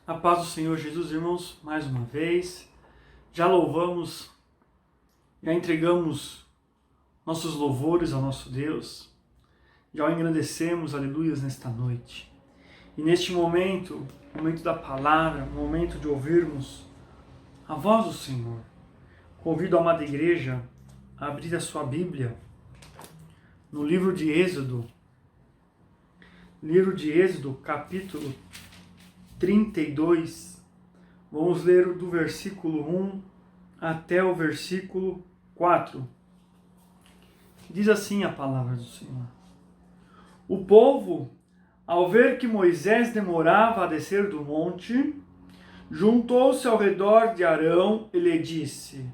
A paz do Senhor Jesus, irmãos, mais uma vez. Já louvamos, já entregamos nossos louvores ao nosso Deus. Já o engrandecemos, aleluias, nesta noite. E neste momento da palavra, momento de ouvirmos a voz do Senhor, convido a amada igreja a abrir a sua Bíblia no livro de Êxodo, capítulo 32. Vamos ler do versículo 1 até o versículo 4. Diz assim a palavra do Senhor. O povo, ao ver que Moisés demorava a descer do monte, juntou-se ao redor de Arão e lhe disse: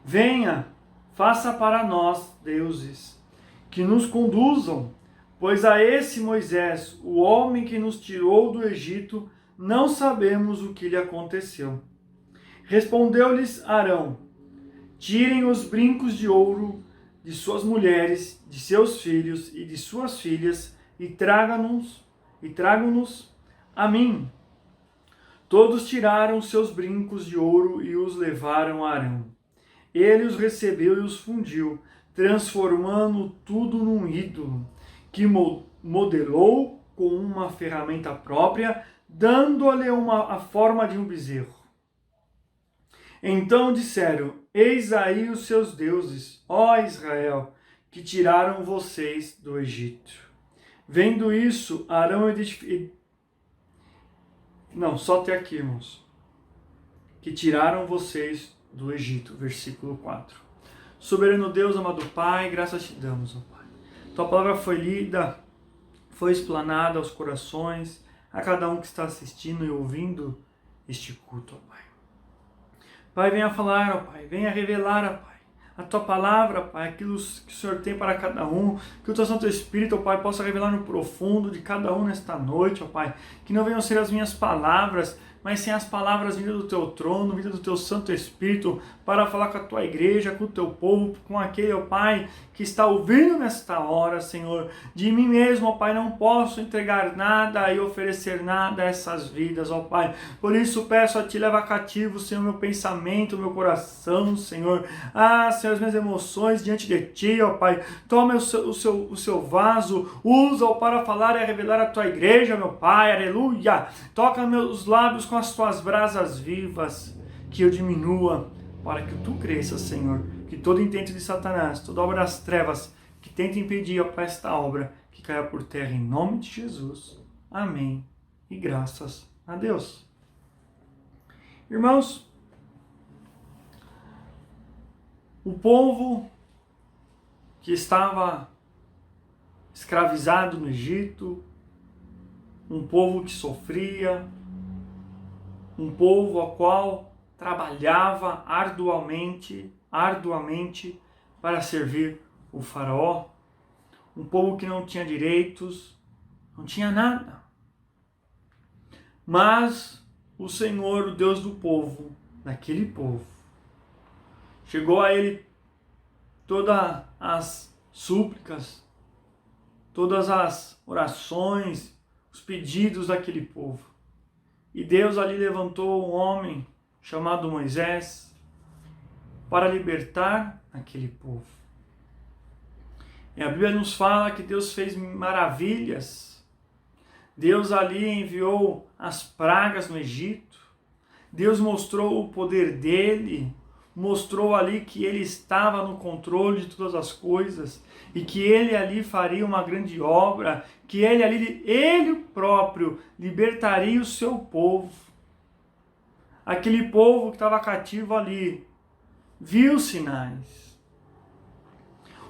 Venha, faça para nós deuses, que nos conduzam, pois a esse Moisés, o homem que nos tirou do Egito, não sabemos o que lhe aconteceu. Respondeu-lhes Arão: Tirem os brincos de ouro de suas mulheres, de seus filhos e de suas filhas, e tragam-nos a mim. Todos tiraram seus brincos de ouro e os levaram a Arão. Ele os recebeu e os fundiu, transformando tudo num ídolo, que modelou com uma ferramenta própria, dando-lhe a forma de um bezerro. Então disseram: Eis aí os seus deuses, ó Israel, que tiraram vocês do Egito. Vendo isso, Arão só até aqui, irmãos. Que tiraram vocês do Egito, versículo 4. Soberano Deus, amado Pai, graças te damos, ó Pai. Tua palavra foi lida, foi explanada aos corações, a cada um que está assistindo e ouvindo este culto, ó Pai. Pai, venha falar, ó Pai, venha revelar, ó Pai, a Tua palavra, Pai, aquilo que o Senhor tem para cada um, que o Teu Santo Espírito, ó Pai, possa revelar no profundo de cada um nesta noite, ó Pai, que não venham ser as minhas palavras, mas sem as palavras vindas do Teu trono, vindas do Teu Santo Espírito, para falar com a Tua igreja, com o Teu povo, com aquele, ó Pai, que está ouvindo nesta hora, Senhor. De mim mesmo, ó Pai, não posso entregar nada e oferecer nada a essas vidas, ó Pai. Por isso peço a Ti, leva cativo, Senhor, meu pensamento, meu coração, Senhor. Senhor, as minhas emoções diante de Ti, ó Pai. Toma o seu vaso, usa-o para falar e revelar a Tua igreja, meu Pai, aleluia. Toca meus lábios com as Tuas brasas vivas, que eu diminua, para que Tu cresças, Senhor. Que todo intento de Satanás, toda obra das trevas que tenta impedir, ó Pai, esta obra, que caia por terra em nome de Jesus. Amém. E graças a Deus. Irmãos, o povo que estava escravizado no Egito, um povo que sofria, um povo ao qual trabalhava arduamente para servir o faraó, um povo que não tinha direitos, não tinha nada. Mas o Senhor, o Deus do povo, daquele povo, chegou a ele todas as súplicas, todas as orações, os pedidos daquele povo. E Deus ali levantou um homem chamado Moisés para libertar aquele povo. E a Bíblia nos fala que Deus fez maravilhas. Deus ali enviou as pragas no Egito. Deus mostrou o poder dele, mostrou ali que ele estava no controle de todas as coisas e que ele ali faria uma grande obra, que ele próprio libertaria o seu povo. Aquele povo que estava cativo ali viu sinais.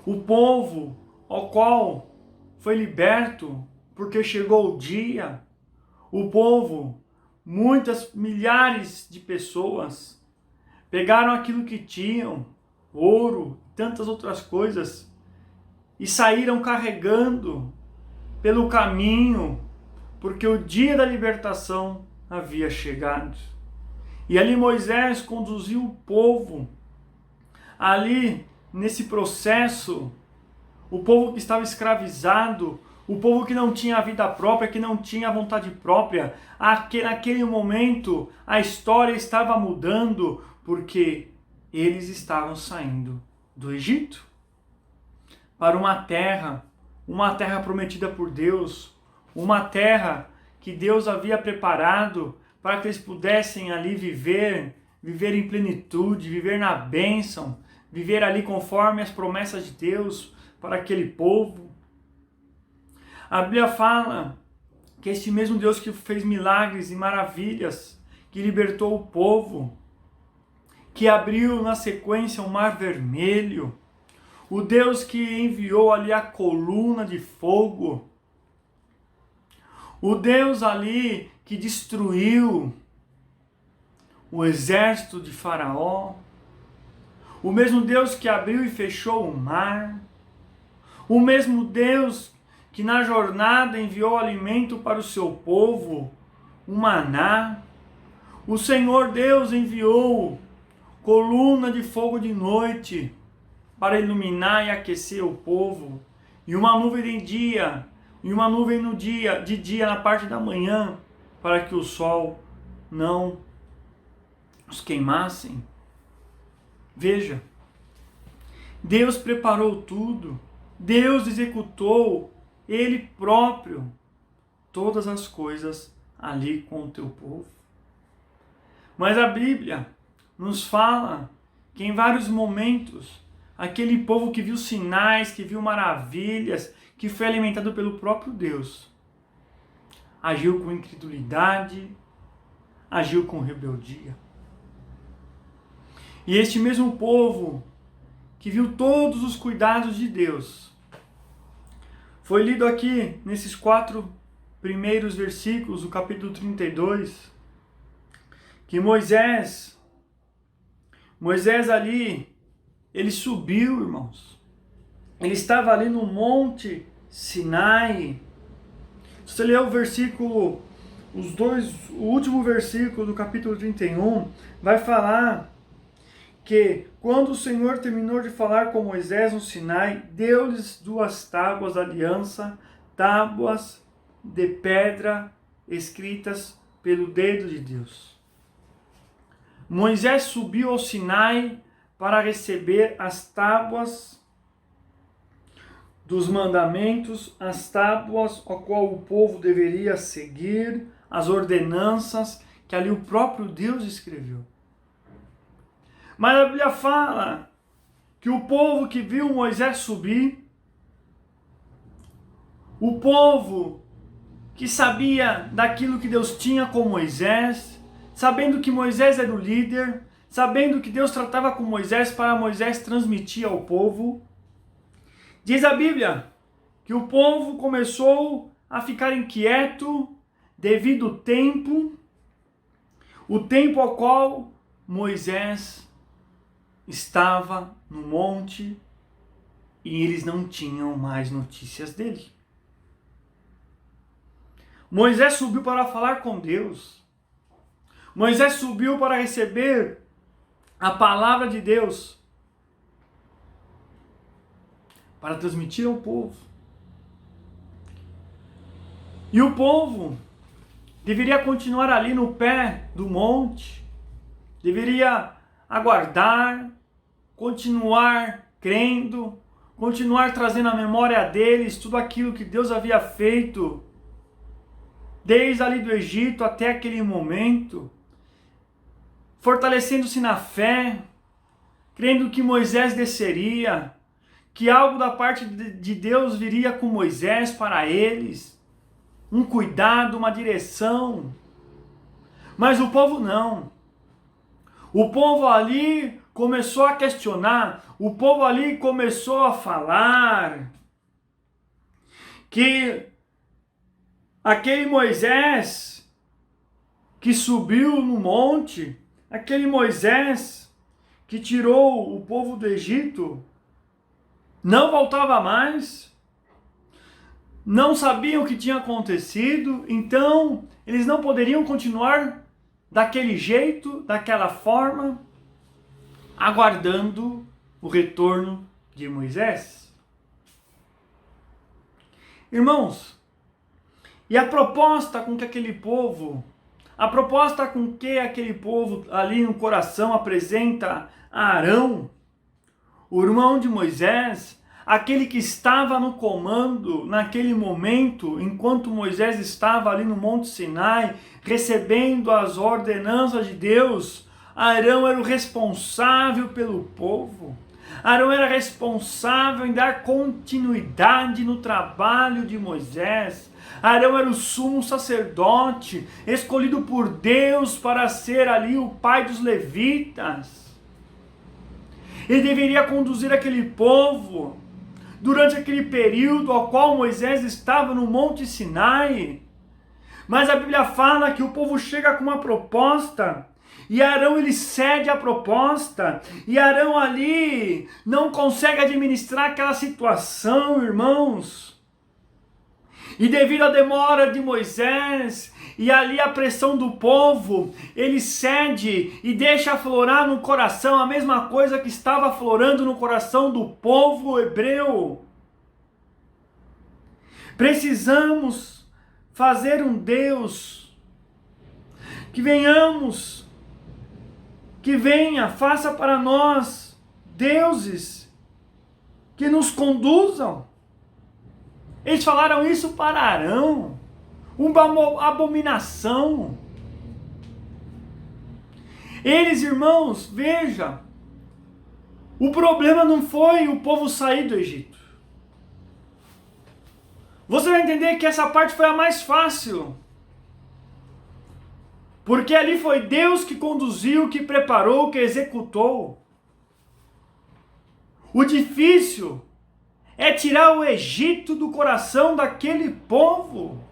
O povo ao qual foi liberto porque chegou o dia, o povo, milhares de pessoas, pegaram aquilo que tinham, ouro, tantas outras coisas, e saíram carregando pelo caminho, porque o dia da libertação havia chegado. E ali Moisés conduziu o povo, ali nesse processo, o povo que estava escravizado, o povo que não tinha a vida própria, que não tinha a vontade própria. Naquele momento a história estava mudando porque eles estavam saindo do Egito para uma terra prometida por Deus, uma terra que Deus havia preparado para que eles pudessem ali viver em plenitude, viver na bênção, viver ali conforme as promessas de Deus para aquele povo. A Bíblia fala que este mesmo Deus que fez milagres e maravilhas, que libertou o povo, que abriu na sequência o Mar Vermelho, o Deus que enviou ali a coluna de fogo, o Deus ali que destruiu o exército de Faraó, o mesmo Deus que abriu e fechou o mar, o mesmo Deus que na jornada enviou alimento para o seu povo, o maná. O Senhor Deus enviou coluna de fogo de noite para iluminar e aquecer o povo, e uma nuvem de dia, e uma nuvem de dia na parte da manhã, para que o sol não os queimassem. Veja, Deus preparou tudo, Deus executou Ele próprio todas as coisas ali com o teu povo. Mas a Bíblia nos fala que em vários momentos, aquele povo que viu sinais, que viu maravilhas, que foi alimentado pelo próprio Deus, agiu com incredulidade, agiu com rebeldia. E este mesmo povo, que viu todos os cuidados de Deus, foi lido aqui nesses 4 primeiros versículos do capítulo 32, que Moisés ali, ele subiu, irmãos. Ele estava ali no Monte Sinai. Se você ler o versículo, o último versículo do capítulo 31, vai falar que quando o Senhor terminou de falar com Moisés no Sinai, deu-lhes 2 tábuas da aliança, tábuas de pedra escritas pelo dedo de Deus. Moisés subiu ao Sinai para receber as tábuas dos mandamentos, as tábuas ao qual o povo deveria seguir, as ordenanças que ali o próprio Deus escreveu. Mas a Bíblia fala que o povo que viu Moisés subir, o povo que sabia daquilo que Deus tinha com Moisés, sabendo que Moisés era o líder, sabendo que Deus tratava com Moisés para Moisés transmitir ao povo, diz a Bíblia que o povo começou a ficar inquieto devido ao tempo, o tempo ao qual Moisés estava no monte e eles não tinham mais notícias dele. Moisés subiu para falar com Deus. Moisés subiu para receber a palavra de Deus, para transmitir ao povo. E o povo deveria continuar ali no pé do monte, deveria aguardar, continuar crendo, continuar trazendo à memória deles tudo aquilo que Deus havia feito, desde ali do Egito até aquele momento, fortalecendo-se na fé, crendo que Moisés desceria, que algo da parte de Deus viria com Moisés para eles, um cuidado, uma direção. Mas o povo não. O povo ali começou a questionar, o povo ali começou a falar que aquele Moisés que subiu no monte, aquele Moisés que tirou o povo do Egito, não voltava mais, não sabiam o que tinha acontecido, então eles não poderiam continuar daquele jeito, daquela forma, aguardando o retorno de Moisés. Irmãos, e a proposta com que aquele povo ali no coração apresenta a Arão, o irmão de Moisés, aquele que estava no comando naquele momento, enquanto Moisés estava ali no Monte Sinai, recebendo as ordenanças de Deus. Arão era o responsável pelo povo. Arão era responsável em dar continuidade no trabalho de Moisés. Arão era o sumo sacerdote, escolhido por Deus para ser ali o pai dos levitas. Ele deveria conduzir aquele povo durante aquele período ao qual Moisés estava no Monte Sinai. Mas a Bíblia fala que o povo chega com uma proposta, e Arão ele cede a proposta, e Arão ali não consegue administrar aquela situação, irmãos. E devido à demora de Moisés e ali a pressão do povo, ele cede e deixa aflorar no coração a mesma coisa que estava aflorando no coração do povo hebreu. Precisamos fazer um Deus que faça para nós deuses que nos conduzam. Eles falaram isso para Arão, uma abominação. Eles, irmãos, veja, o problema não foi o povo sair do Egito. Você vai entender que essa parte foi a mais fácil. Porque ali foi Deus que conduziu, que preparou, que executou. O difícil é tirar o Egito do coração daquele povo.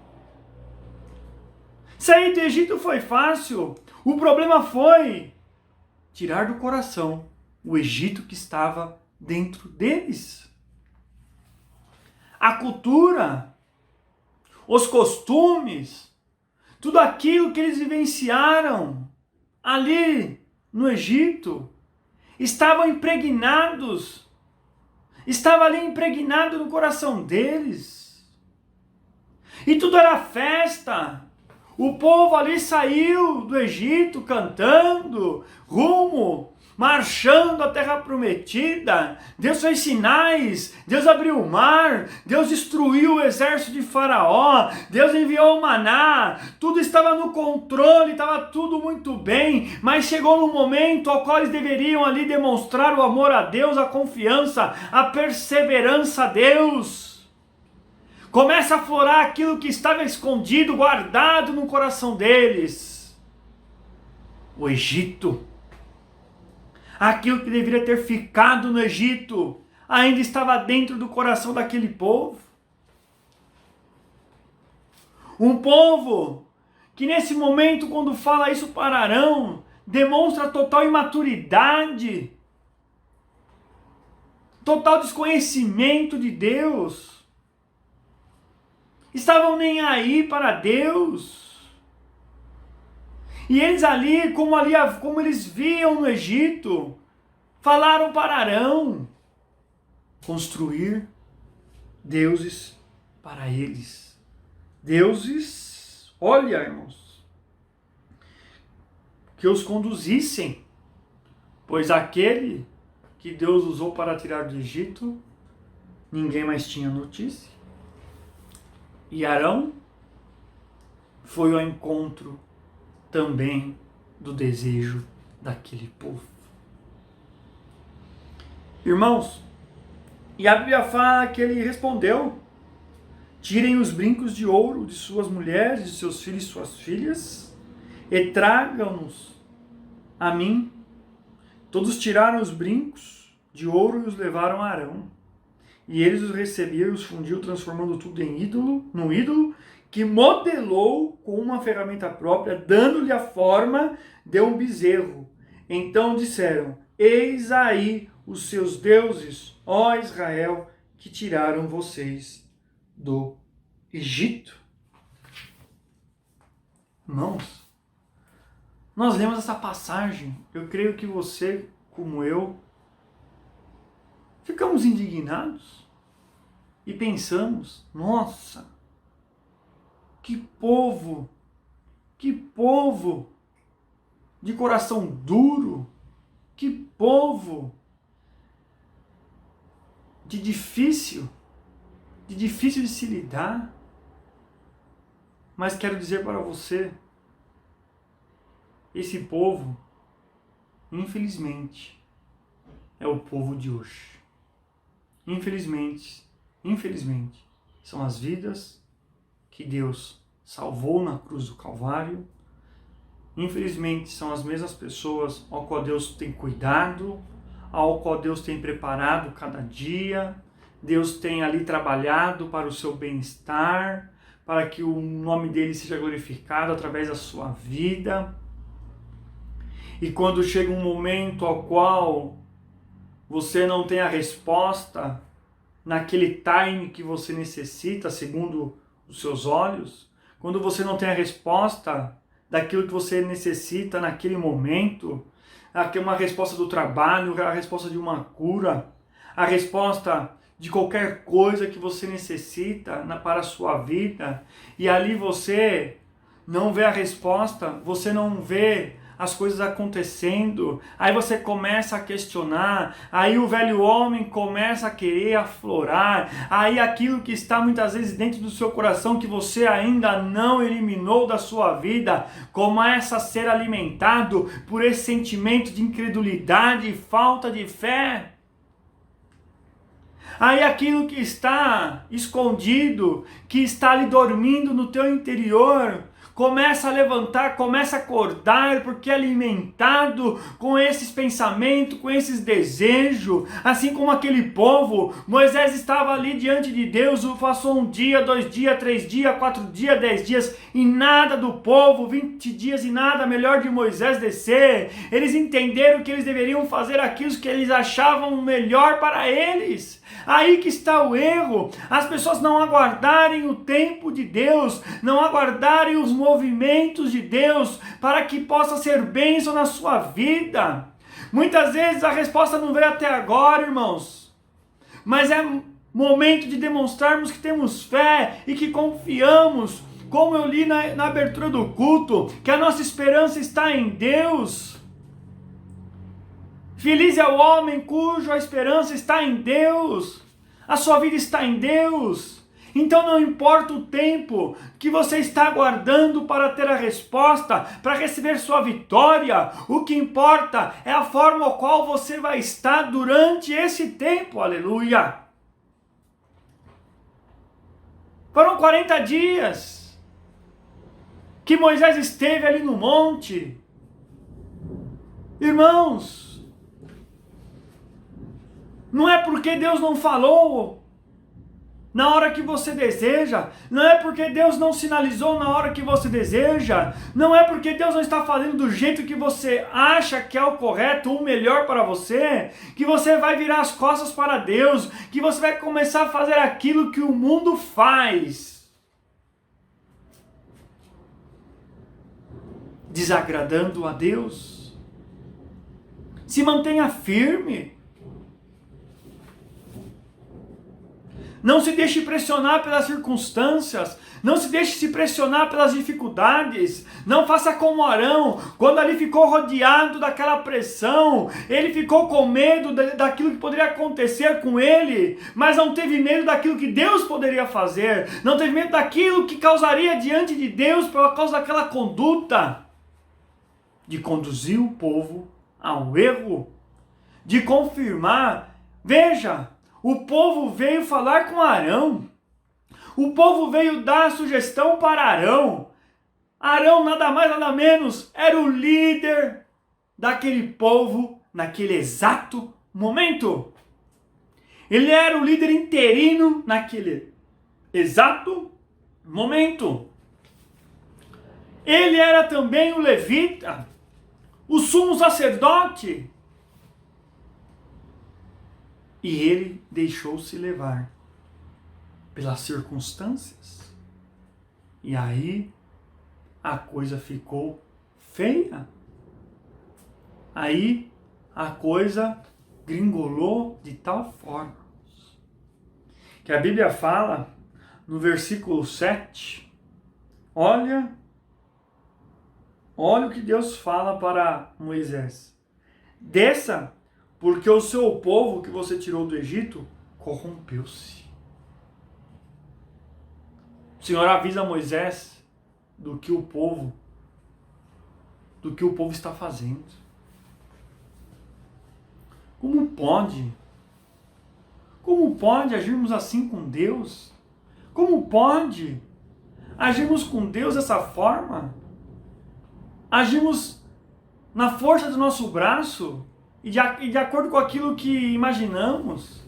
Sair do Egito foi fácil. O problema foi tirar do coração o Egito que estava dentro deles. A cultura, os costumes, tudo aquilo que eles vivenciaram ali no Egito, estava ali impregnado no coração deles. E tudo era festa. O povo ali saiu do Egito cantando, marchando à terra prometida. Deus fez sinais, Deus abriu o mar, Deus destruiu o exército de Faraó, Deus enviou o maná, tudo estava no controle, estava tudo muito bem, mas chegou no momento ao qual eles deveriam ali demonstrar o amor a Deus, a confiança, a perseverança a Deus. Começa a aflorar aquilo que estava escondido, guardado no coração deles. O Egito. Aquilo que deveria ter ficado no Egito, ainda estava dentro do coração daquele povo. Um povo que nesse momento, quando fala isso para Arão, demonstra total imaturidade, total desconhecimento de Deus. Estavam nem aí para Deus. E eles ali, como eles viam no Egito, falaram para Arão construir deuses para eles. Deuses, olha, irmãos, que os conduzissem, pois aquele que Deus usou para tirar do Egito, ninguém mais tinha notícia. E Arão foi ao encontro também do desejo daquele povo. Irmãos, e a Bíblia fala que ele respondeu: tirem os brincos de ouro de suas mulheres, de seus filhos e suas filhas, e tragam-nos a mim. Todos tiraram os brincos de ouro e os levaram a Arão. E eles os recebiam e os fundiu, transformando tudo em num ídolo, que modelou com uma ferramenta própria, dando-lhe a forma de um bezerro. Então disseram: eis aí os seus deuses, ó Israel, que tiraram vocês do Egito. Irmãos, nós lemos essa passagem, eu creio que você, como eu, ficamos indignados. e pensamos, nossa, que povo de coração duro, que povo de difícil de se lidar. Mas quero dizer para você, esse povo, infelizmente, é o povo de hoje. Infelizmente, são as vidas que Deus salvou na cruz do Calvário. Infelizmente, são as mesmas pessoas ao qual Deus tem cuidado, ao qual Deus tem preparado cada dia. Deus tem ali trabalhado para o seu bem-estar, para que o nome dele seja glorificado através da sua vida. E quando chega um momento ao qual você não tem a resposta naquele time que você necessita, segundo os seus olhos, quando você não tem a resposta daquilo que você necessita naquele momento, uma resposta do trabalho, a resposta de uma cura, a resposta de qualquer coisa que você necessita para a sua vida, e ali você não vê a resposta, você não vê as coisas acontecendo, aí você começa a questionar, aí o velho homem começa a querer aflorar, aí aquilo que está muitas vezes dentro do seu coração, que você ainda não eliminou da sua vida, começa a ser alimentado por esse sentimento de incredulidade e falta de fé. Aí aquilo que está escondido, que está ali dormindo no teu interior, começa a levantar, começa a acordar, porque é alimentado com esses pensamentos, com esses desejos, assim como aquele povo. Moisés estava ali diante de Deus, passou 1 dia, 2 dias, 3 dias, 4 dias, 10 dias, e nada do povo, 20 dias e nada, melhor de Moisés descer. Eles entenderam que eles deveriam fazer aquilo que eles achavam melhor para eles. Aí que está o erro, as pessoas não aguardarem o tempo de Deus, não aguardarem os movimentos de Deus para que possa ser bênção na sua vida. Muitas vezes a resposta não veio até agora, irmãos, mas é momento de demonstrarmos que temos fé e que confiamos, como eu li na abertura do culto, que a nossa esperança está em Deus. Feliz é o homem cuja esperança está em Deus. A sua vida está em Deus. Então não importa o tempo que você está aguardando para ter a resposta, para receber sua vitória. O que importa é a forma ao qual você vai estar durante esse tempo. Aleluia. Foram 40 dias que Moisés esteve ali no monte. Irmãos, não é porque Deus não falou na hora que você deseja, não é porque Deus não sinalizou na hora que você deseja, não é porque Deus não está fazendo do jeito que você acha que é o correto, o melhor para você, que você vai virar as costas para Deus, que você vai começar a fazer aquilo que o mundo faz, desagradando a Deus. Se mantenha firme. Não se deixe pressionar pelas circunstâncias, não se deixe se pressionar pelas dificuldades, não faça como Arão, quando ali ficou rodeado daquela pressão, ele ficou com medo daquilo que poderia acontecer com ele, mas não teve medo daquilo que Deus poderia fazer, não teve medo daquilo que causaria diante de Deus por causa daquela conduta, de conduzir o povo ao erro, de confirmar. Veja, o povo veio falar com Arão. O povo veio dar sugestão para Arão. Arão, nada mais, nada menos, era o líder daquele povo naquele exato momento. Ele era o líder interino naquele exato momento. Ele era também o levita, o sumo sacerdote. E ele deixou-se levar pelas circunstâncias. E aí a coisa ficou feia. Aí a coisa gringolou de tal forma que a Bíblia fala no versículo 7. Olha o que Deus fala para Moisés. Desça, porque o seu povo que você tirou do Egito corrompeu-se. O Senhor avisa Moisés do que o povo está fazendo. Como pode? Como pode agirmos assim com Deus? Como pode agirmos com Deus dessa forma? Agimos na força do nosso braço e de acordo com aquilo que imaginamos.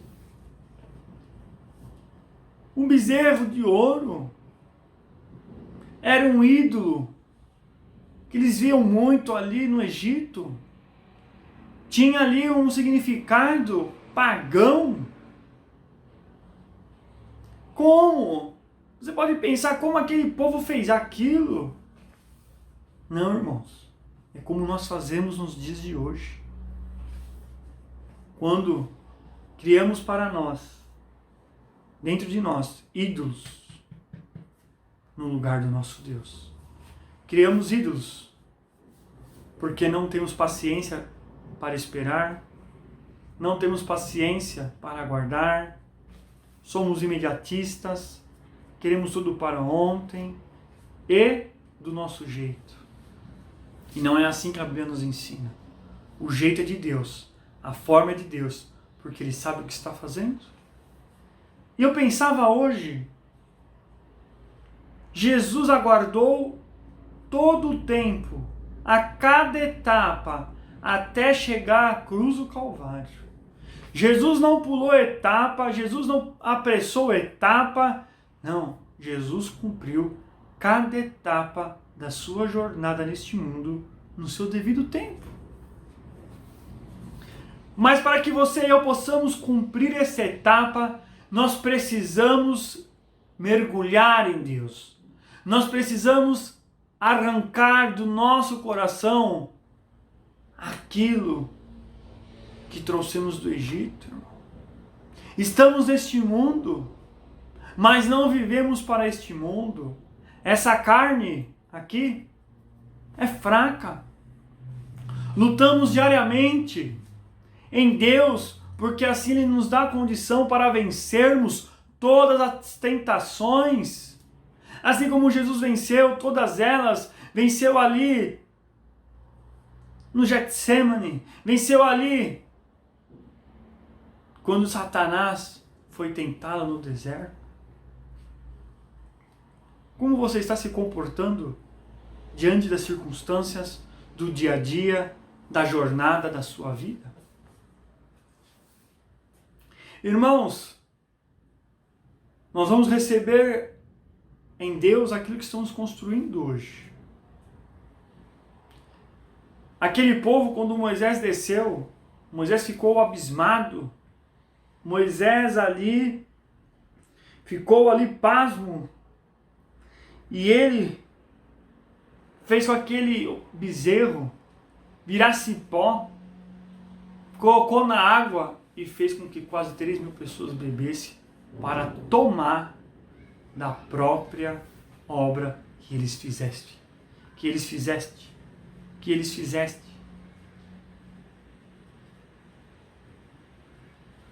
Um bezerro de ouro era um ídolo que eles viam muito ali no Egito. Tinha ali um significado pagão. Como? Você pode pensar como aquele povo fez aquilo. Não, irmãos. É como nós fazemos nos dias de hoje. Quando criamos para nós, dentro de nós, ídolos no lugar do nosso Deus. Criamos ídolos porque não temos paciência para esperar, não temos paciência para aguardar, somos imediatistas, queremos tudo para ontem e do nosso jeito. E não é assim que a Bíblia nos ensina. O jeito é de Deus, a forma é de Deus, porque Ele sabe o que está fazendo. E eu pensava hoje, Jesus aguardou todo o tempo, a cada etapa, até chegar à cruz do Calvário. Jesus não pulou etapa, Jesus não apressou etapa, não, Jesus cumpriu cada etapa da sua jornada neste mundo no seu devido tempo. Mas para que você e eu possamos cumprir essa etapa, nós precisamos mergulhar em Deus. Nós precisamos arrancar do nosso coração aquilo que trouxemos do Egito. Estamos neste mundo, mas não vivemos para este mundo. Essa carne aqui é fraca. Lutamos diariamente em Deus, porque assim Ele nos dá condição para vencermos todas as tentações. Assim como Jesus venceu todas elas, venceu ali no Getsemane, venceu ali quando Satanás foi tentá-lo no deserto. Como você está se comportando diante das circunstâncias do dia a dia, da jornada da sua vida? Irmãos, nós vamos receber em Deus aquilo que estamos construindo hoje. Aquele povo, quando Moisés desceu, Moisés ficou abismado. Moisés ali ficou ali pasmo. E ele fez com aquele bezerro virasse pó, colocou na água e fez com que quase 3.000 pessoas bebessem para tomar da própria obra que eles fizeste.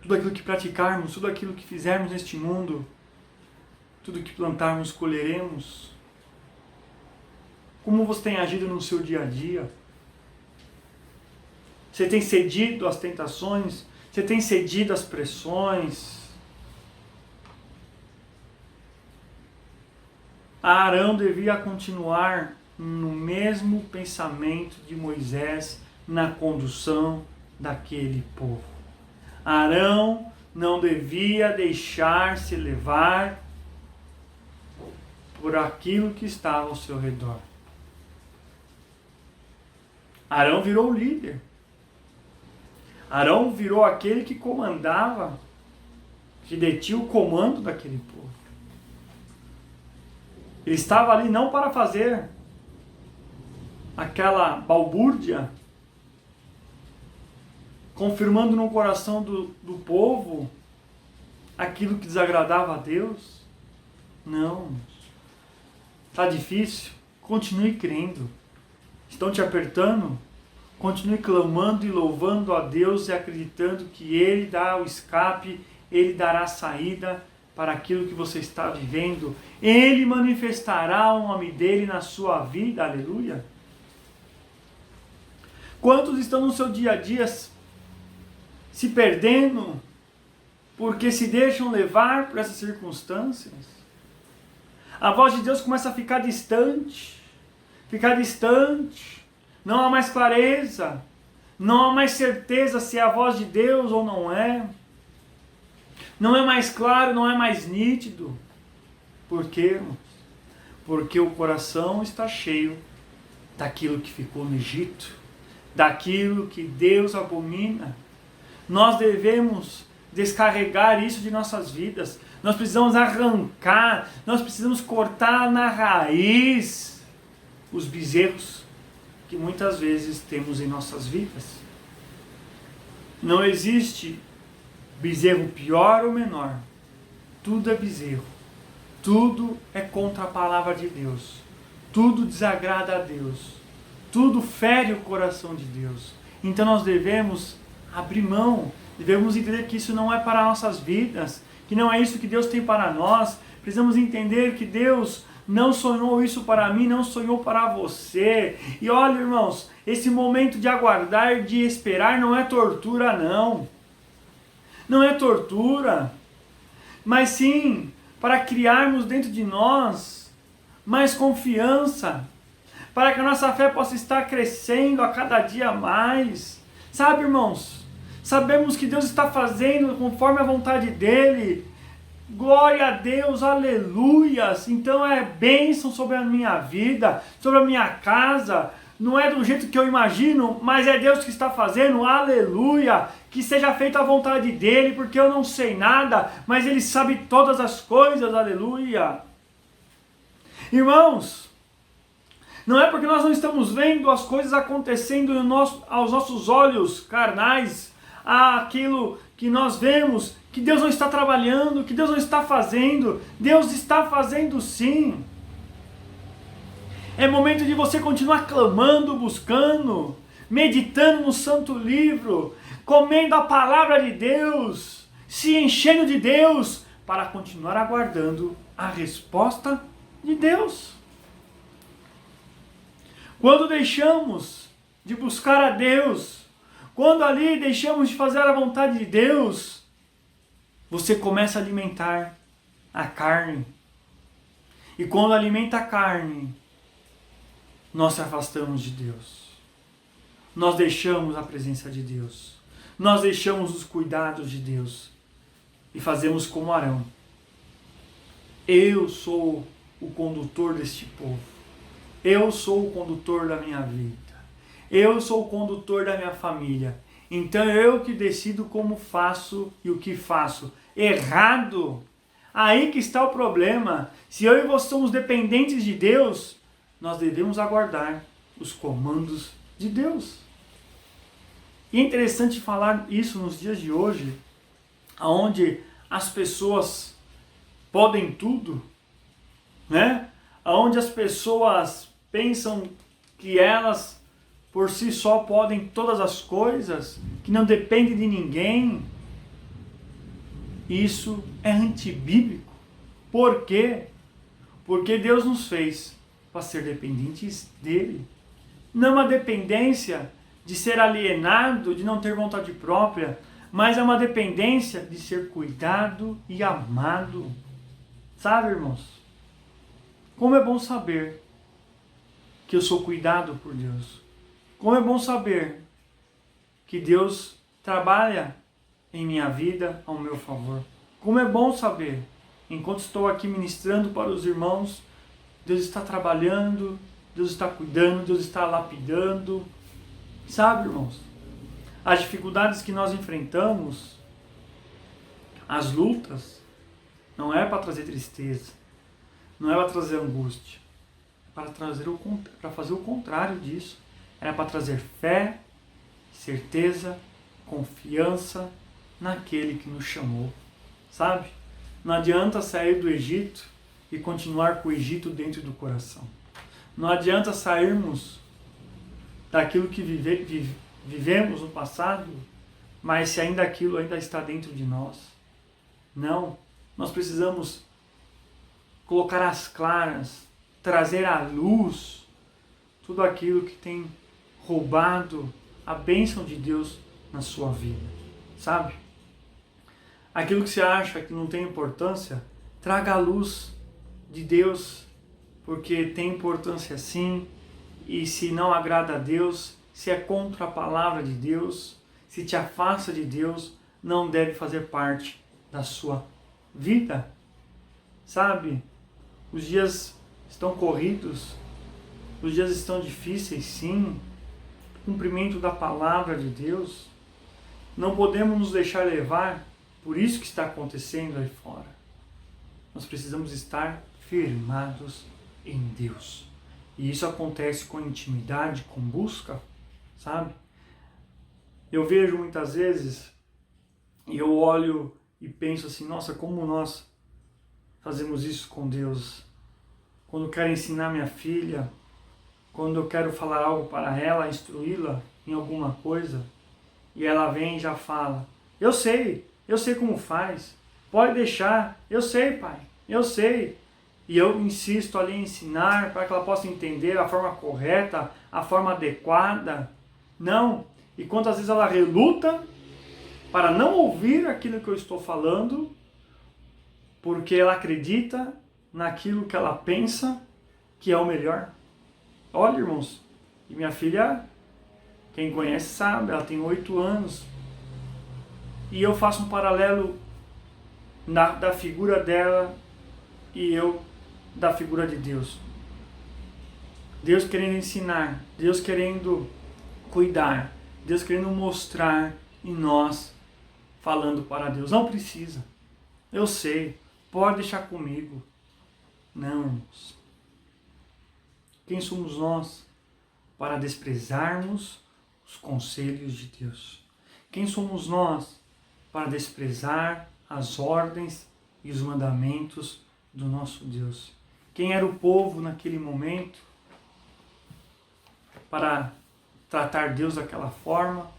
Tudo aquilo que praticarmos, tudo aquilo que fizermos neste mundo, tudo que plantarmos, colheremos. Como você tem agido no seu dia a dia? Você tem cedido às tentações? Você tem cedido às pressões? Arão devia continuar no mesmo pensamento de Moisés na condução daquele povo. Arão não devia deixar-se levar por aquilo que estava ao seu redor. Arão virou o líder. Arão virou aquele que comandava, que detinha o comando daquele povo. Ele estava ali não para fazer aquela balbúrdia, confirmando no coração do povo aquilo que desagradava a Deus? Não. Está difícil? Continue crendo. Estão te apertando? Continue clamando e louvando a Deus e acreditando que Ele dá o escape, Ele dará a saída para aquilo que você está vivendo. Ele manifestará o nome dEle na sua vida, aleluia. Quantos estão no seu dia a dia se perdendo porque se deixam levar por essas circunstâncias? A voz de Deus começa a ficar distante, não há mais clareza, não há mais certeza se é a voz de Deus ou não é. Não é mais claro, não é mais nítido. Por quê? Porque o coração está cheio daquilo que ficou no Egito, daquilo que Deus abomina. Nós devemos descarregar isso de nossas vidas. Nós precisamos arrancar, nós precisamos cortar na raiz os bezerros que muitas vezes temos em nossas vidas. Não existe bezerro pior ou menor. Tudo é bezerro. Tudo é contra a palavra de Deus. Tudo desagrada a Deus. Tudo fere o coração de Deus. Então nós devemos abrir mão. Devemos entender que isso não é para nossas vidas. Que não é isso que Deus tem para nós. Precisamos entender que Deus não sonhou isso para mim, não sonhou para você. E olha, irmãos, esse momento de aguardar, de esperar, não é tortura, não. Não é tortura, mas sim para criarmos dentro de nós mais confiança, para que a nossa fé possa estar crescendo a cada dia mais. Sabe, irmãos, sabemos que Deus está fazendo conforme a vontade dEle. Glória a Deus, aleluias. Então é bênção sobre a minha vida, sobre a minha casa. Não é do jeito que eu imagino, mas é Deus que está fazendo, aleluia. Que seja feita a vontade dEle, porque eu não sei nada, mas Ele sabe todas as coisas, aleluia. Irmãos, não é porque nós não estamos vendo as coisas acontecendo aos nossos olhos carnais, aquilo que nós vemos, que Deus não está trabalhando, que Deus não está fazendo. Deus está fazendo sim. É momento de você continuar clamando, buscando, meditando no santo livro, comendo a palavra de Deus, se enchendo de Deus, para continuar aguardando a resposta de Deus. Quando deixamos de buscar a Deus, quando ali deixamos de fazer a vontade de Deus, você começa a alimentar a carne. E quando alimenta a carne, nós se afastamos de Deus. Nós deixamos a presença de Deus. Nós deixamos os cuidados de Deus. E fazemos como Arão. Eu sou o condutor deste povo. Eu sou o condutor da minha vida. Eu sou o condutor da minha família. Então eu que decido como faço e o que faço. Errado. Aí que está o problema. Se eu e você somos dependentes de Deus, nós devemos aguardar os comandos de Deus. E é interessante falar isso nos dias de hoje, onde as pessoas podem tudo, né? Onde as pessoas pensam que elas por si só podem todas as coisas, que não dependem de ninguém. Isso é antibíblico. Por quê? Porque Deus nos fez para ser dependentes dele. Não é uma dependência de ser alienado, de não ter vontade própria, mas é uma dependência de ser cuidado e amado. Sabe, irmãos? Como é bom saber que eu sou cuidado por Deus. Como é bom saber que Deus trabalha em minha vida ao meu favor. Como é bom saber, enquanto estou aqui ministrando para os irmãos, Deus está trabalhando, Deus está cuidando, Deus está lapidando. Sabe, irmãos? As dificuldades que nós enfrentamos, as lutas, não é para trazer tristeza, não é para trazer angústia, é para fazer o contrário disso. É para trazer fé, certeza, confiança naquele que nos chamou. sabe? Não adianta sair do Egito e continuar com o Egito dentro do coração. Não adianta sairmos daquilo que vivemos no passado, mas se ainda aquilo ainda está dentro de nós. Não, nós precisamos colocar às claras, trazer à luz tudo aquilo que tem roubado a bênção de Deus na sua vida, sabe? Aquilo que você acha que não tem importância, traga a luz de Deus, porque tem importância sim, e se não agrada a Deus, se é contra a palavra de Deus, se te afasta de Deus, não deve fazer parte da sua vida, sabe? Os dias estão corridos, os dias estão difíceis sim, cumprimento da palavra de Deus, não podemos nos deixar levar por isso que está acontecendo aí fora. Nós precisamos estar firmados em Deus. E isso acontece com intimidade, com busca, sabe? Eu vejo muitas vezes, e eu olho e penso assim, nossa, como nós fazemos isso com Deus. Quando eu quero ensinar minha filha, quando eu quero falar algo para ela, instruí-la em alguma coisa, e ela vem e já fala, eu sei como faz, pode deixar, eu sei, pai, eu sei. E eu insisto ali em ensinar para que ela possa entender a forma correta, a forma adequada. Não, e quantas vezes ela reluta para não ouvir aquilo que eu estou falando, porque ela acredita naquilo que ela pensa que é o melhor. Olha, irmãos, e minha filha, quem conhece sabe, ela tem 8 anos. E eu faço um paralelo da figura dela e eu da figura de Deus. Deus querendo ensinar, Deus querendo cuidar, Deus querendo mostrar e nós falando para Deus. Não precisa, eu sei, pode deixar comigo. Não, irmãos. Quem somos nós para desprezarmos os conselhos de Deus? Quem somos nós para desprezar as ordens e os mandamentos do nosso Deus? Quem era o povo naquele momento para tratar Deus daquela forma?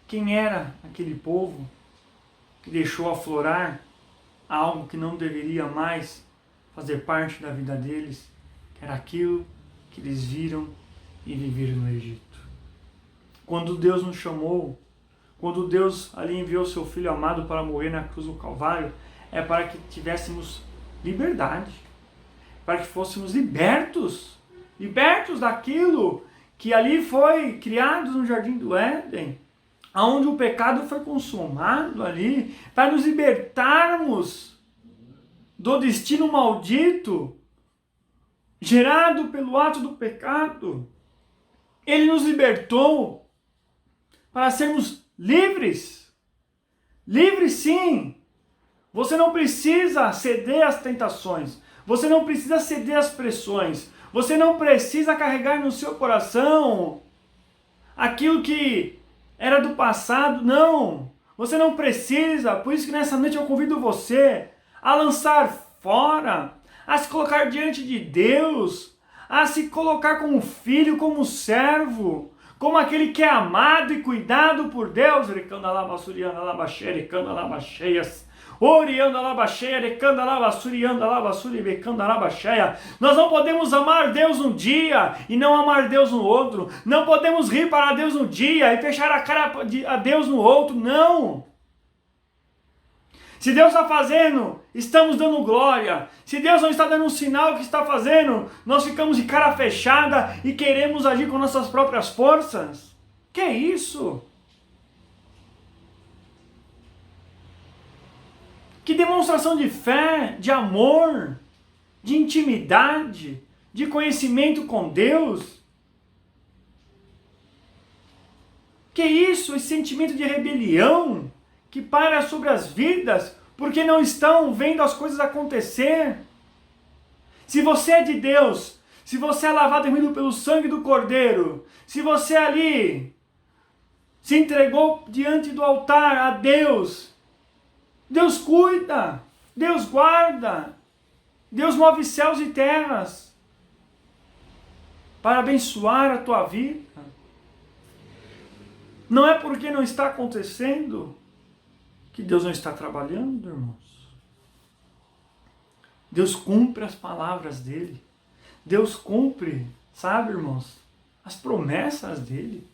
Quem era aquele povo que deixou aflorar algo que não deveria mais fazer parte da vida deles, que era aquilo que eles viram e viveram no Egito? Quando Deus nos chamou, quando Deus ali enviou seu Filho amado para morrer na cruz do Calvário, é para que tivéssemos liberdade, para que fôssemos libertos daquilo que ali foi criado no Jardim do Éden, onde o pecado foi consumado ali, para nos libertarmos do destino maldito gerado pelo ato do pecado. Ele nos libertou para sermos livres. Livres sim. Você não precisa ceder às tentações. Você não precisa ceder às pressões. Você não precisa carregar no seu coração aquilo que era do passado. Não. Você não precisa. Por isso que nessa noite eu convido você a lançar fora, a se colocar diante de Deus, a se colocar como filho, como servo, como aquele que é amado e cuidado por Deus. Nós não podemos amar Deus um dia e não amar Deus no outro. Não podemos rir para Deus um dia e fechar a cara a Deus no outro. Não! Se Deus está fazendo, estamos dando glória. Se Deus não está dando um sinal que está fazendo, nós ficamos de cara fechada e queremos agir com nossas próprias forças. Que é isso? Que demonstração de fé, de amor, de intimidade, de conhecimento com Deus. Que é isso? Esse sentimento de rebelião que paira sobre as vidas, porque não estão vendo as coisas acontecer. Se você é de Deus, se você é lavado e remido pelo sangue do Cordeiro, se você ali se entregou diante do altar a Deus, Deus cuida, Deus guarda, Deus move céus e terras para abençoar a tua vida. Não é porque não está acontecendo que Deus não está trabalhando, irmãos. Deus cumpre as palavras dele. Deus cumpre, sabe, irmãos, as promessas dele.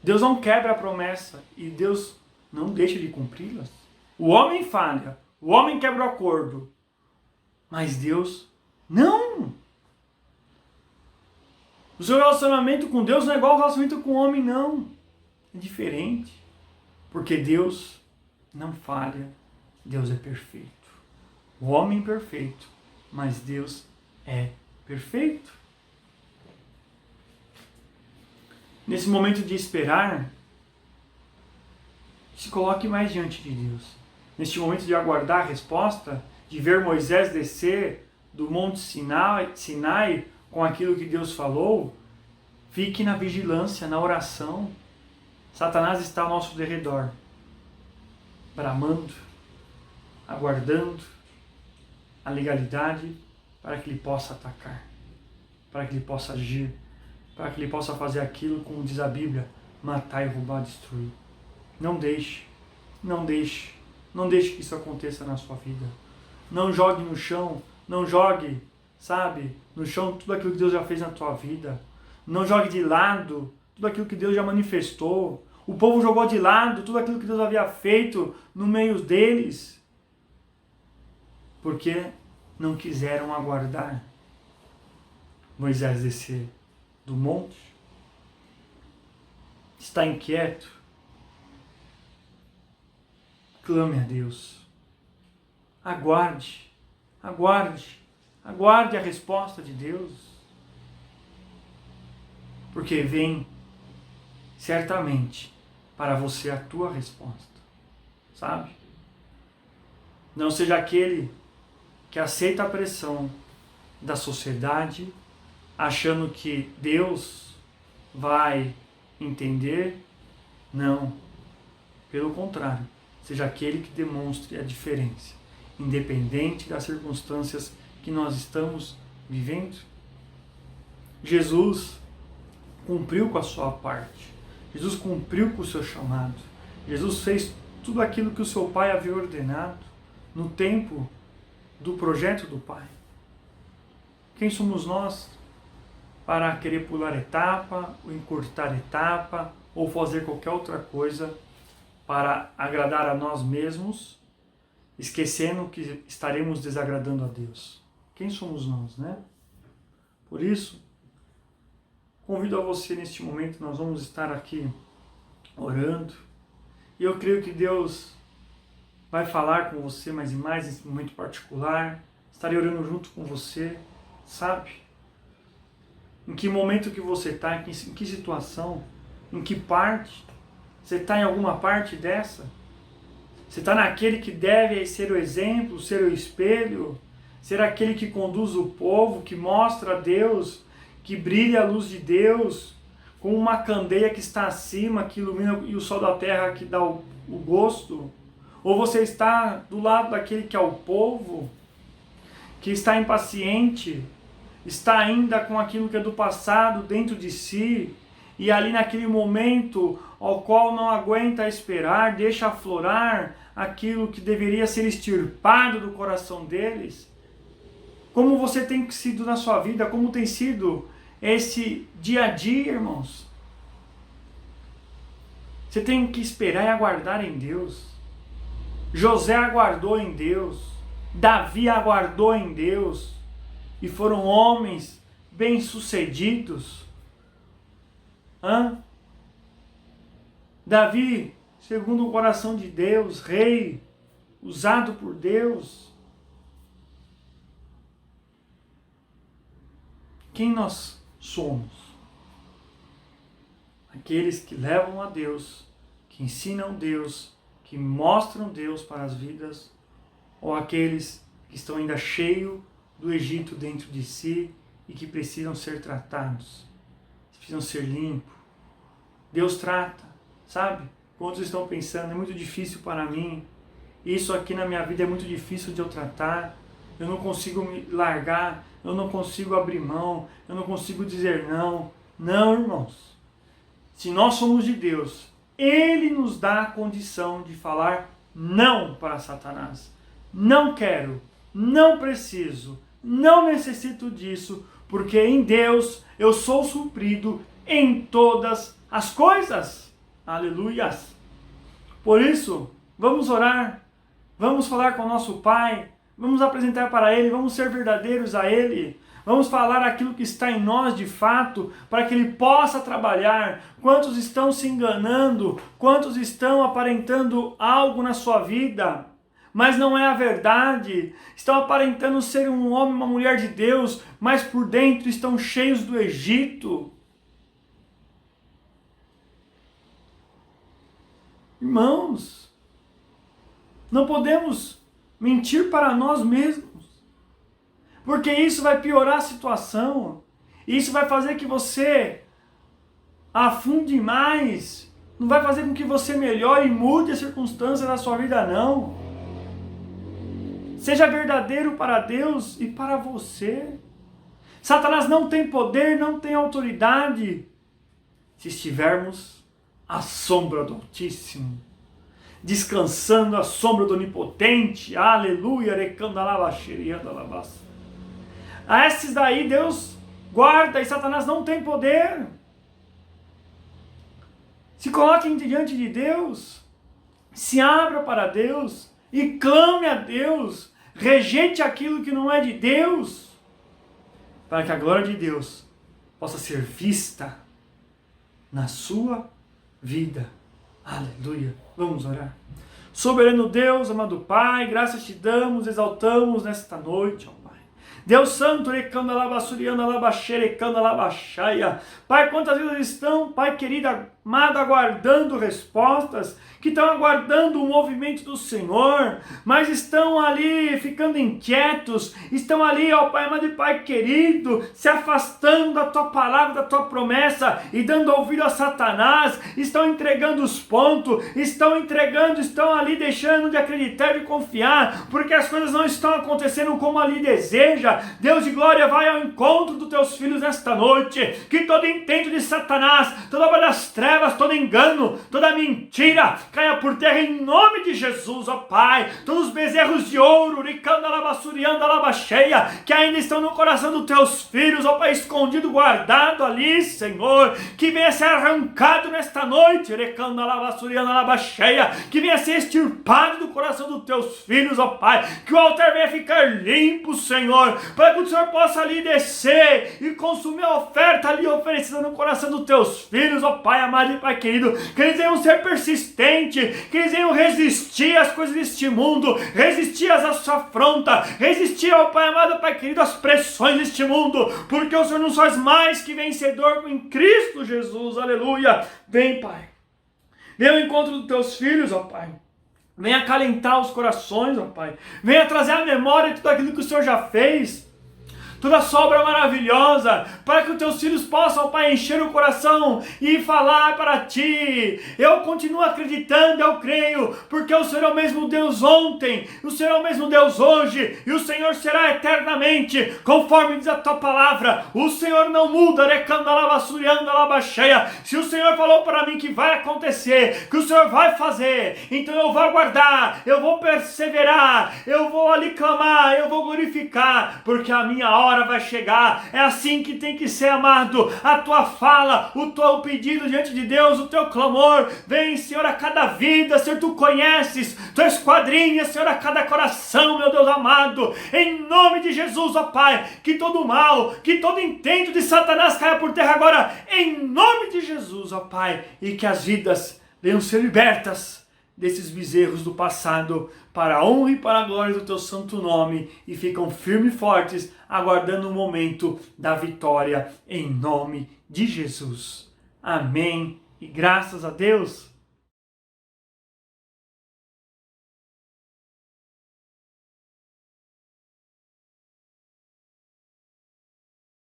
Deus não quebra a promessa e Deus não deixa de cumpri-las. O homem falha, o homem quebra o acordo, mas Deus não. O seu relacionamento com Deus não é igual ao relacionamento com o homem, não. É diferente, porque Deus não falha, Deus é perfeito. O homem é perfeito, mas Deus é perfeito. Nesse momento de esperar, se coloque mais diante de Deus. Neste momento de aguardar a resposta, de ver Moisés descer do Monte Sinai com aquilo que Deus falou, fique na vigilância, na oração. Satanás está ao nosso derredor, bramando, aguardando a legalidade para que ele possa atacar, para que ele possa agir, para que ele possa fazer aquilo, como diz a Bíblia, matar e roubar, destruir. Não deixe, não deixe, não deixe que isso aconteça na sua vida. Não jogue no chão, não jogue, sabe, no chão tudo aquilo que Deus já fez na tua vida. Não jogue de lado tudo aquilo que Deus já manifestou. O povo jogou de lado tudo aquilo que Deus havia feito no meio deles, porque não quiseram aguardar Moisés descer do monte. Está inquieto? Clame a Deus. Aguarde, aguarde, aguarde a resposta de Deus. Porque vem certamente para você a tua resposta, sabe? Não seja aquele que aceita a pressão da sociedade, achando que Deus vai entender. Não, pelo contrário, seja aquele que demonstre a diferença, independente das circunstâncias que nós estamos vivendo. Jesus cumpriu com a sua parte, Jesus cumpriu com o seu chamado, Jesus fez tudo aquilo que o seu Pai havia ordenado no tempo do projeto do Pai. Quem somos nós para querer pular etapa, ou encurtar etapa, ou fazer qualquer outra coisa para agradar a nós mesmos, esquecendo que estaremos desagradando a Deus? Quem somos nós, né? Por isso, convido a você neste momento, nós vamos estar aqui orando, e eu creio que Deus vai falar com você mais e mais nesse momento particular. Estarei orando junto com você, sabe? Em que momento que você está, em que situação, em que parte? Você está em alguma parte dessa? Você está naquele que deve ser o exemplo, ser o espelho, ser aquele que conduz o povo, que mostra a Deus, que brilha a luz de Deus, como uma candeia que está acima, que ilumina, e o sol da terra que dá o gosto? Ou você está do lado daquele que é o povo, que está impaciente, está ainda com aquilo que é do passado dentro de si, e ali naquele momento ao qual não aguenta esperar, deixa aflorar aquilo que deveria ser extirpado do coração deles? Como você tem sido na sua vida, como tem sido esse dia a dia, irmãos? Você tem que esperar e aguardar em Deus. José aguardou em Deus, Davi aguardou em Deus, e foram homens bem-sucedidos. Davi, segundo o coração de Deus, rei, usado por Deus. Quem nós somos? Aqueles que levam a Deus, que ensinam Deus, que mostram Deus para as vidas, ou aqueles que estão ainda cheios do Egito dentro de si e que precisam ser tratados, precisam ser limpos? Deus trata, sabe? Quantos estão pensando, é muito difícil para mim isso aqui na minha vida é muito difícil de eu tratar, eu não consigo me largar, eu não consigo abrir mão, eu não consigo dizer não. Não, irmãos. Se nós somos de Deus, Ele nos dá a condição de falar não para Satanás. Não quero, não preciso, não necessito disso, porque em Deus eu sou suprido em todas as coisas. Aleluias! Por isso, vamos orar, vamos falar com o nosso Pai, vamos apresentar para Ele, vamos ser verdadeiros a Ele, vamos falar aquilo que está em nós de fato, para que Ele possa trabalhar. Quantos estão se enganando, quantos estão aparentando algo na sua vida, mas não é a verdade, estão aparentando ser um homem, uma mulher de Deus, mas por dentro estão cheios do Egito. Irmãos, não podemos mentir para nós mesmos, porque isso vai piorar a situação, isso vai fazer que você afunde mais, não vai fazer com que você melhore e mude as circunstâncias da sua vida, não. Seja verdadeiro para Deus e para você. Satanás não tem poder, não tem autoridade, se estivermos à sombra do Altíssimo, descansando à sombra do Onipotente. Aleluia, a esses daí Deus guarda e Satanás não tem poder. Se coloquem diante de Deus, se abra para Deus e clame a Deus, rejeite aquilo que não é de Deus, para que a glória de Deus possa ser vista na sua vida. Aleluia. Vamos orar. Soberano Deus, amado Pai, graças te damos, exaltamos nesta noite, ó Pai. Deus Santo, Pai, quantas vezes estão, Pai querido, amado, aguardando respostas, que estão aguardando o movimento do Senhor, mas estão ali ficando inquietos, estão ali, ó Pai amado e Pai querido, se afastando da Tua palavra, da Tua promessa, e dando ouvido a Satanás, estão entregando os pontos, estão ali deixando de acreditar e de confiar, porque as coisas não estão acontecendo como ali deseja. Deus de glória, vai ao encontro dos Teus filhos nesta noite, que todo intento de Satanás, toda obra das trevas, todo engano, toda mentira, caia por terra em nome de Jesus, ó Pai. Todos os bezerros de ouro, que ainda estão no coração dos Teus filhos, ó Pai, escondido, guardado ali, Senhor, que venha ser arrancado nesta noite, que venha ser extirpado do coração dos Teus filhos, ó Pai, que o altar venha ficar limpo, Senhor, para que o Senhor possa ali descer e consumir a oferta ali oferecida no coração dos Teus filhos, ó Pai amado e Pai querido, que eles venham ser persistentes, que eles venham resistir às coisas deste mundo, resistir às afrontas, resistir, ó Pai amado, Pai querido, às pressões deste mundo, porque o Senhor nos faz mais que vencedor em Cristo Jesus, aleluia. Vem, Pai, vem ao encontro dos Teus filhos, ó Pai, venha acalentar os corações, ó Pai, venha trazer à memória tudo aquilo que o Senhor já fez, toda sobra maravilhosa, para que os Teus filhos possam, Pai, encher o coração e falar para Ti. Eu continuo acreditando, eu creio, porque o Senhor é o mesmo Deus ontem, o Senhor é o mesmo Deus hoje, e o Senhor será eternamente, conforme diz a Tua palavra. O Senhor não muda, se o Senhor falou para mim que vai acontecer, que o Senhor vai fazer, então eu vou aguardar, eu vou perseverar, eu vou ali clamar, eu vou glorificar, porque a minha hora vai chegar. É assim que tem que ser, amado. A tua fala, o teu pedido diante de Deus, o teu clamor, vem, Senhor, a cada vida, Senhor, Tu conheces, Tu esquadrinhas, Senhor, a cada coração, meu Deus amado, em nome de Jesus, ó Pai, que todo mal, que todo intento de Satanás caia por terra agora, em nome de Jesus, ó Pai, e que as vidas venham ser libertas desses bezerros do passado, para a honra e para a glória do Teu santo nome, e ficam firmes e fortes, aguardando o momento da vitória, em nome de Jesus. Amém. E graças a Deus.